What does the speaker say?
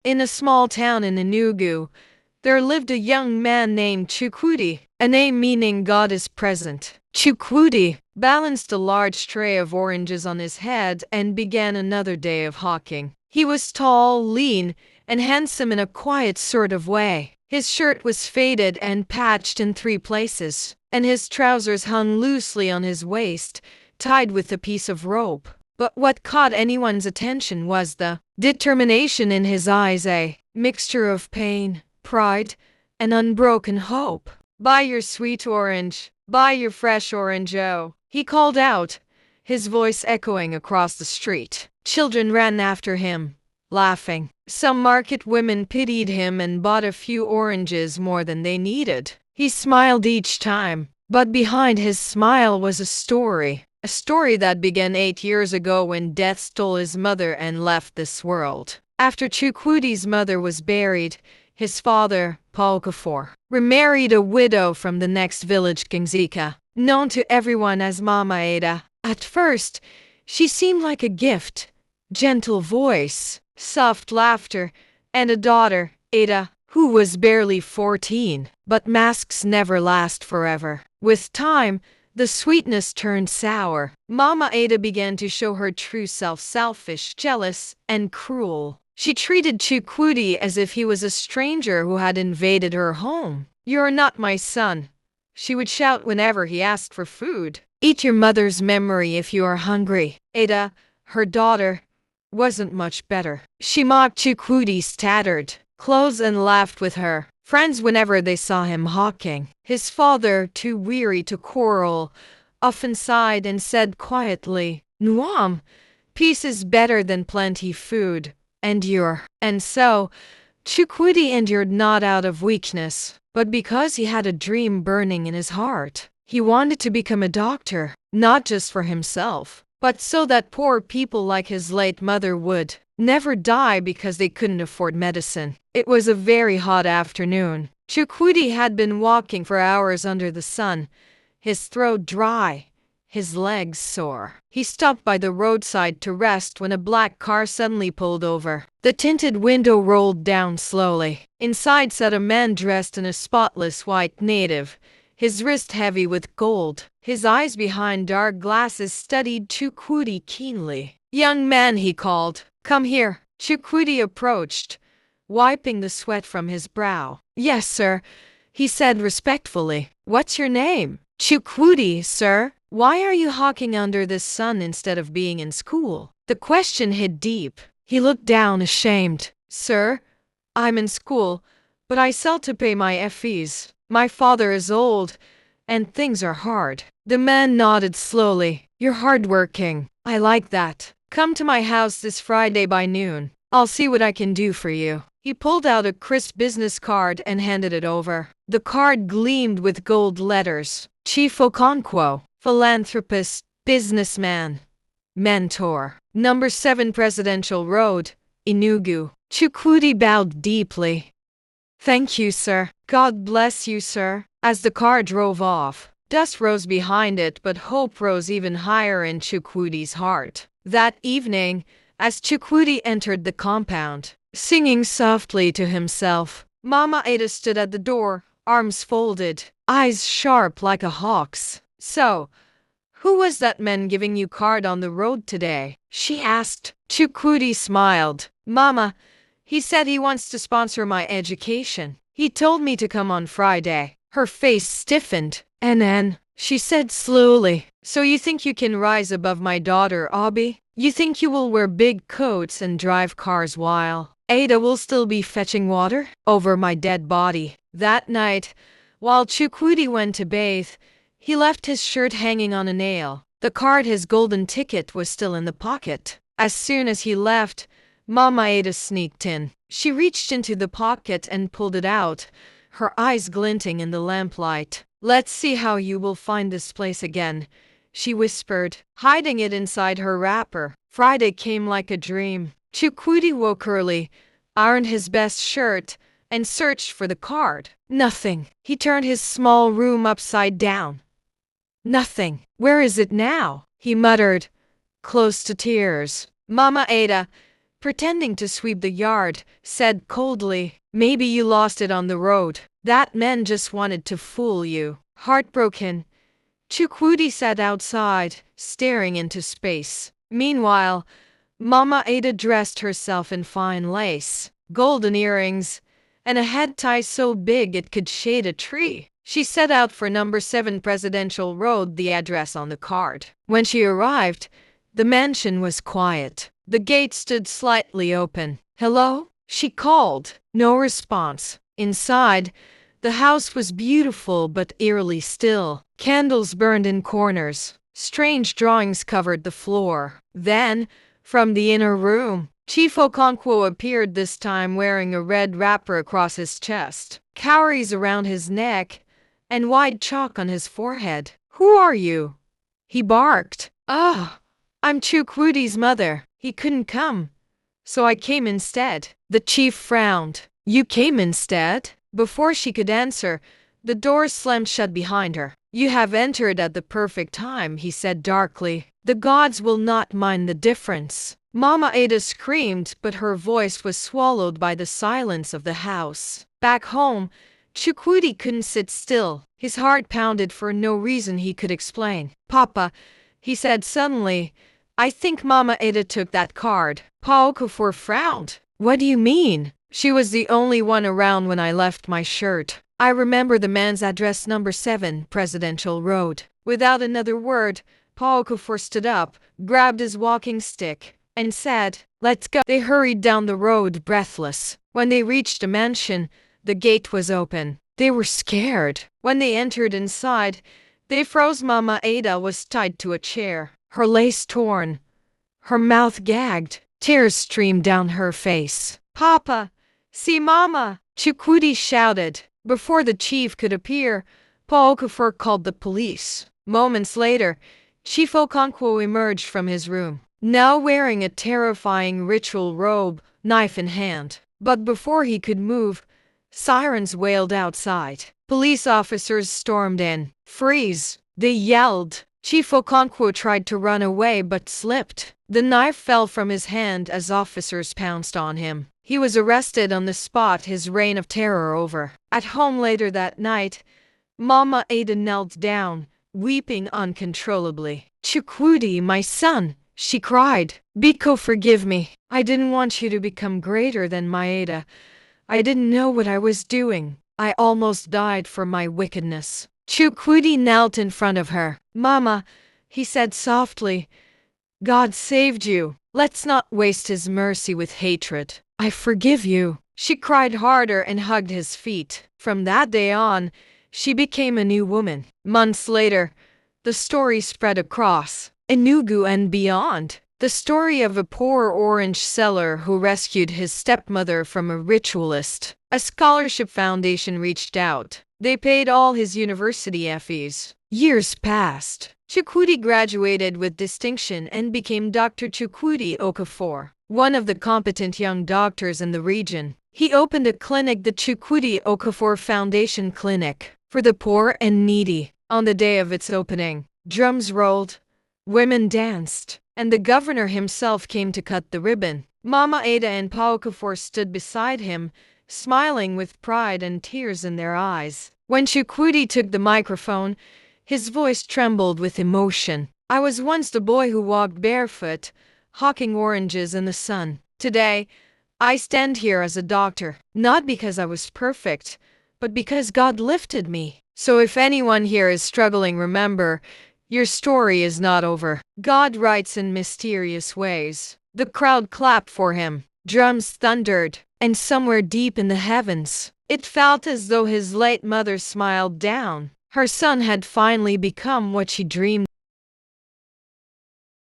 In a small town in Enugu, there lived a young man named Chukwudi, a name meaning God is present. Chukwudi balanced a large tray of oranges on his head and began another day of hawking. He was tall, lean, and handsome in a quiet sort of way. His shirt was faded and patched in 3 places, and his trousers hung loosely on his waist, tied with a piece of rope. But what caught anyone's attention was the determination in his eyes, a mixture of pain, pride, and unbroken hope. "Buy your sweet orange, buy your fresh orange, oh," he called out, his voice echoing across the street. Children ran after him, laughing. Some market women pitied him and bought a few oranges more than they needed. He smiled each time, but behind his smile was a story that began 8 years ago when death stole his mother and left this world. After Chukwudi's mother was buried, his father, Paul Kafor, remarried a widow from the next village, Kingzika, known to everyone as Mama Ada. At first, she seemed like a gift, gentle voice, soft laughter, and a daughter, Ada, who was barely 14. But masks never last forever. With time, the sweetness turned sour. Mama Ada began to show her true self, selfish, jealous, and cruel. She treated Chukwudi as if he was a stranger who had invaded her home. "You're not my son," she would shout whenever he asked for food. "Eat your mother's memory if you are hungry." Ada, her daughter, wasn't much better. She mocked Chukwudi's tattered clothes and laughed with her friends whenever they saw him hawking. His father, too weary to quarrel, often sighed and said quietly, "Nuam, peace is better than plenty food. Endure." And so, Chukwudi endured not out of weakness, but because he had a dream burning in his heart. He wanted to become a doctor, not just for himself, but so that poor people like his late mother would never die because they couldn't afford medicine. It was a very hot afternoon. Chukwudi had been walking for hours under the sun, his throat dry, his legs sore. He stopped by the roadside to rest when a black car suddenly pulled over. The tinted window rolled down slowly. Inside sat a man dressed in a spotless white native, his wrist heavy with gold. His eyes behind dark glasses studied Chukwudi keenly. "Young man," he called, "come here." Chukwudi approached, wiping the sweat from his brow. "Yes, sir," he said respectfully. "What's your name?" "Chukwudi, sir." "Why are you hawking under the sun instead of being in school?" The question hit deep. He looked down ashamed. "Sir, I'm in school, but I sell to pay my fees. My father is old, and things are hard." The man nodded slowly. "You're hardworking. I like that. Come to my house this Friday by noon. I'll see what I can do for you." He pulled out a crisp business card and handed it over. The card gleamed with gold letters. Chief Okonkwo, philanthropist, businessman, mentor. Number 7 Presidential Road, Enugu. Chukwudi bowed deeply. "Thank you, sir." "God bless you, sir." As the car drove off, dust rose behind it, but hope rose even higher in Chukwudi's heart. That evening, as Chukwudi entered the compound, singing softly to himself, Mama Ada stood at the door, arms folded, eyes sharp like a hawk's. "So, who was that man giving you card on the road today?" she asked. Chukwudi smiled. "Mama, he said he wants to sponsor my education. He told me to come on Friday." Her face stiffened. "And then," she said slowly, "so you think you can rise above my daughter, Obi? You think you will wear big coats and drive cars while Ada will still be fetching water over my dead body?" That night, while Chukwudi went to bathe, he left his shirt hanging on a nail. The card, his golden ticket, was still in the pocket. As soon as he left, Mama Ada sneaked in. She reached into the pocket and pulled it out, her eyes glinting in the lamplight. "Let's see how you will find this place again," she whispered, hiding it inside her wrapper. Friday came like a dream. Chukwudi woke early, ironed his best shirt, and searched for the card. Nothing. He turned his small room upside down. Nothing. "Where is it now?" he muttered, close to tears. Mama Ada, pretending to sweep the yard, said coldly, "Maybe you lost it on the road. That man just wanted to fool you." Heartbroken, Chukwudi sat outside, staring into space. Meanwhile, Mama Ada dressed herself in fine lace, golden earrings, and a head tie so big it could shade a tree. She set out for number 7 Presidential Road, the address on the card. When she arrived, the mansion was quiet. The gate stood slightly open. "Hello?" she called. No response. Inside, the house was beautiful but eerily still. Candles burned in corners. Strange drawings covered the floor. Then, from the inner room, Chief Okonkwo appeared, this time wearing a red wrapper across his chest, cowries around his neck, and white chalk on his forehead. "Who are you?" he barked. "Ah, I'm Chukwudi's mother. He couldn't come, so I came instead." The chief frowned. "You came instead?" Before she could answer, the door slammed shut behind her. "You have entered at the perfect time," he said darkly. "The gods will not mind the difference." Mama Ada screamed, but her voice was swallowed by the silence of the house. Back home, Chukwudi couldn't sit still. His heart pounded for no reason he could explain. "Papa," he said suddenly, "I think Mama Ada took that card." Pa Okafor frowned. "What do you mean?" "She was the only one around when I left my shirt. I remember the man's address, number 7 Presidential Road." Without another word, Pa Okafor stood up, grabbed his walking stick, and said, "Let's go." They hurried down the road, breathless. When they reached the mansion, the gate was open. They were scared. When they entered inside, they froze. Mama Ada was tied to a chair, her lace torn, her mouth gagged. Tears streamed down her face. "Papa, see Mama!" Chukwudi shouted. Before the chief could appear, Pa Okafor called the police. Moments later, Chief Okonkwo emerged from his room, now wearing a terrifying ritual robe, knife in hand. But before he could move, sirens wailed outside. Police officers stormed in. "Freeze!" they yelled. Chief Okonkwo tried to run away but slipped. The knife fell from his hand as officers pounced on him. He was arrested on the spot, his reign of terror over. At home later that night, Mama Ada knelt down, weeping uncontrollably. "Chukwudi, my son," she cried. "Biko, forgive me. I didn't want you to become greater than Maeda. I didn't know what I was doing. I almost died for my wickedness." Chukwudi knelt in front of her. "Mama," he said softly, "God saved you. Let's not waste his mercy with hatred. I forgive you." She cried harder and hugged his feet. From that day on, she became a new woman. Months later, the story spread across Enugu and beyond. The story of a poor orange seller who rescued his stepmother from a ritualist. A scholarship foundation reached out. They paid all his university fees. Years passed. Chukwudi graduated with distinction and became Dr. Chukwudi Okafor, one of the competent young doctors in the region. He opened a clinic, the Chukwudi Okafor Foundation Clinic, for the poor and needy. On the day of its opening, drums rolled, women danced, and the governor himself came to cut the ribbon. Mama Ada and Pa Okafor stood beside him, smiling with pride and tears in their eyes. When Chukwudi took the microphone, his voice trembled with emotion. "I was once the boy who walked barefoot, hawking oranges in the sun. Today, I stand here as a doctor, not because I was perfect, but because God lifted me. So if anyone here is struggling, remember, your story is not over. God writes in mysterious ways." The crowd clapped for him. Drums thundered, and somewhere deep in the heavens, it felt as though his late mother smiled down. Her son had finally become what she dreamed